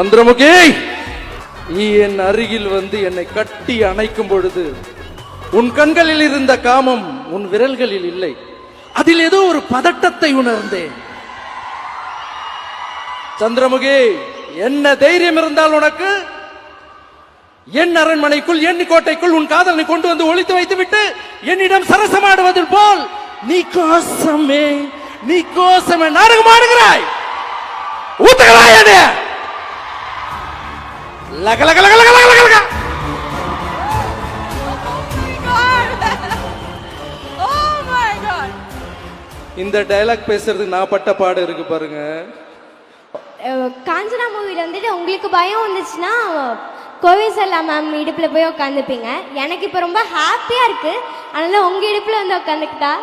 சந்திரமுகி, நீ என் அருகில் வந்து என்னை கட்டி அணைக்கும் பொழுது உன் கண்களில் இருந்த காமம் உன் விரல்களில் இல்லை. அதில் ஏதோ ஒரு பதட்டத்தை உணர்ந்தேன். சந்திரமுகி, என்ன தைரியம் இருந்தால் உனக்கு என் அரண்மனைக்குள் என் கோட்டைக்குள் உன் காதலனை கொண்டு வந்து ஒளித்து வைத்து விட்டு என்னிடம் சரசமாடுவதில் போல் நீ கோசமே நாடகமாடுகிறாய். ஊத்துகிறாய் என்ன? லக லக லக லக லக லக. இந்த டயலாக் பேசுறதுக்கு நான் பட்ட பாடு இருக்கு பாருங்க. காஞ்சனா மூவில வந்துட்டு உங்களுக்கு பயம் வந்துச்சுன்னா கோவிசல்லா மேம் இடுப்புல போய் உட்காந்துப்பீங்க. எனக்கு இப்ப ரொம்ப ஹாப்பியா இருக்கு. அதனால உங்க இடுப்புல வந்து உட்காந்துக்கிட்டா